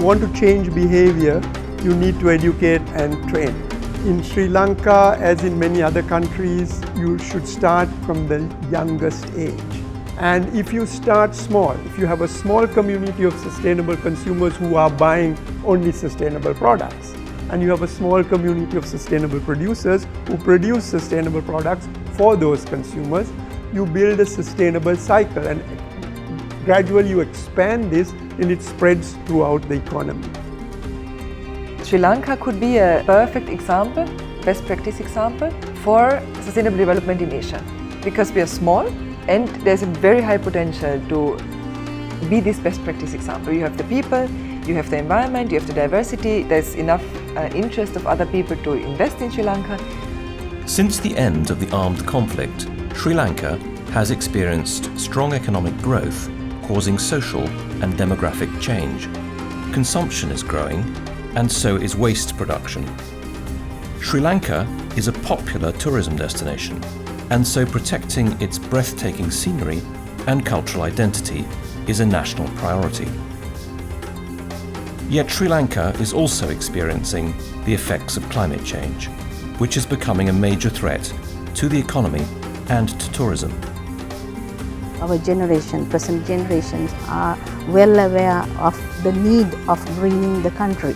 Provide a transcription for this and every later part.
want to change behavior, you need to educate and train. In Sri Lanka, as in many other countries, you should start from the youngest age. And if you start small, if you have a small community of sustainable consumers who are buying only sustainable products, and you have a small community of sustainable producers who produce sustainable products for those consumers, you build a sustainable cycle, and gradually you expand this and it spreads throughout the economy. Sri Lanka could be a perfect example, best practice example for sustainable development in Asia, because we are small and there's a very high potential to be this best practice example. You have the people, you have the environment, you have the diversity, there's enough interest of other people to invest in Sri Lanka. Since the end of the armed conflict, Sri Lanka has experienced strong economic growth, causing social and demographic change. Consumption is growing, and so is waste production. Sri Lanka is a popular tourism destination, and so protecting its breathtaking scenery and cultural identity is a national priority. Yet Sri Lanka is also experiencing the effects of climate change, which is becoming a major threat to the economy and to tourism. Our generation, present generations, are well aware of the need of greening the country,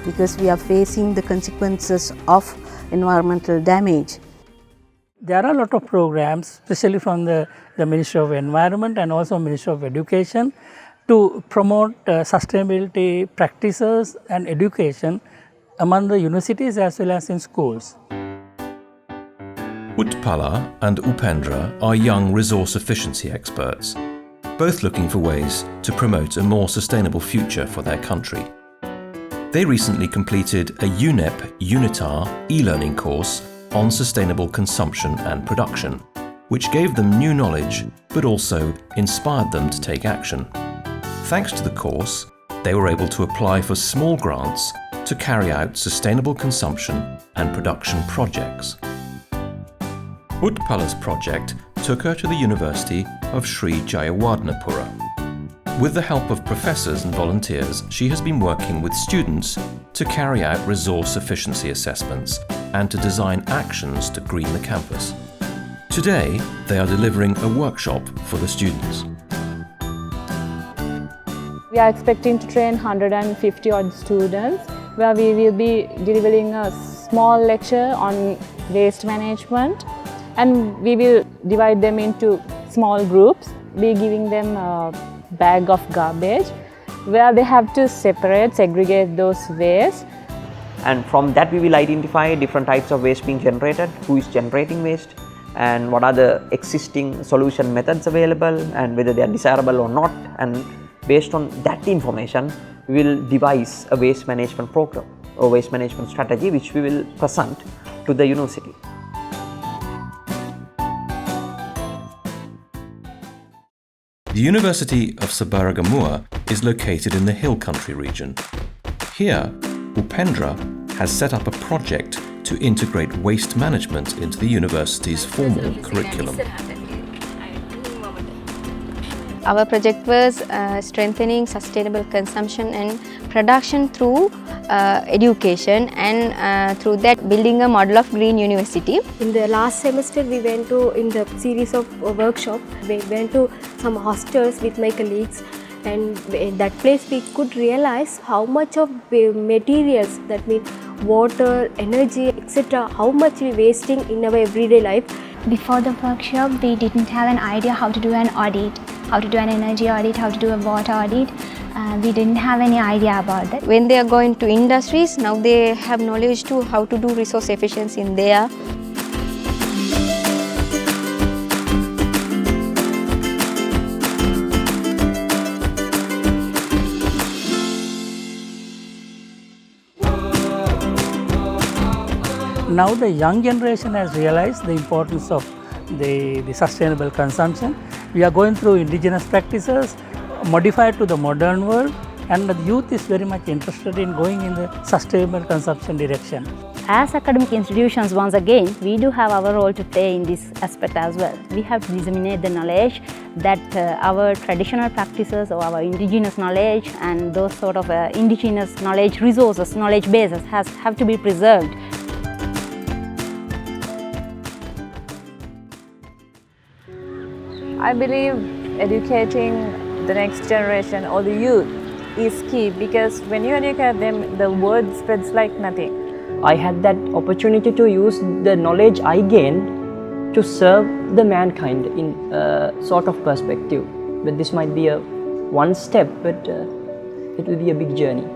because we are facing the consequences of environmental damage. There are a lot of programs, especially from the Ministry of Environment and also Ministry of Education, to promote sustainability practices and education among the universities as well as in schools. Utpala and Upendra are young resource efficiency experts, both looking for ways to promote a more sustainable future for their country. They recently completed a UNITAR e-learning course on sustainable consumption and production, which gave them new knowledge but also inspired them to take action. Thanks to the course, they were able to apply for small grants to carry out sustainable consumption and production projects. Utpala's project took her to the University of Sri Jayawardenepura. With the help of professors and volunteers, she has been working with students to carry out resource efficiency assessments and to design actions to green the campus. Today, they are delivering a workshop for the students. We are expecting to train 150 odd students, where we will be delivering a small lecture on waste management, and we will divide them into small groups. We are giving them a bag of garbage where they have to segregate those waste. And from that we will identify different types of waste being generated, who is generating waste, and what are the existing solution methods available and whether they are desirable or not. And based on that information, we will devise a waste management program or waste management strategy which we will present to the university. The University of Sabaragamuwa is located in the Hill Country region. Here, Upendra has set up a project to integrate waste management into the university's formal curriculum. Our project was strengthening sustainable consumption and production through education, and through that building a model of green university. In the last semester we went to, in the series of workshop, we went to some hostels with my colleagues, and in that place we could realize how much of materials, that means water, energy, etc., how much we wasting in our everyday life. Before the workshop we didn't have an idea how to do an audit, how to do an energy audit, how to do a water audit. We didn't have any idea about that. When they are going to industries, now they have knowledge to how to do resource efficiency in there. Now the young generation has realized the importance of the sustainable consumption. We are going through indigenous practices, modified to the modern world, and the youth is very much interested in going in the sustainable consumption direction. As academic institutions, once again, we do have our role to play in this aspect as well. We have to disseminate the knowledge that our traditional practices or our indigenous knowledge and those sort of indigenous knowledge resources, knowledge bases have to be preserved. I believe educating the next generation or the youth is key, because when you educate them, the word spreads like nothing. I had that opportunity to use the knowledge I gained to serve the mankind in a sort of perspective. But this might be a one step, but it will be a big journey.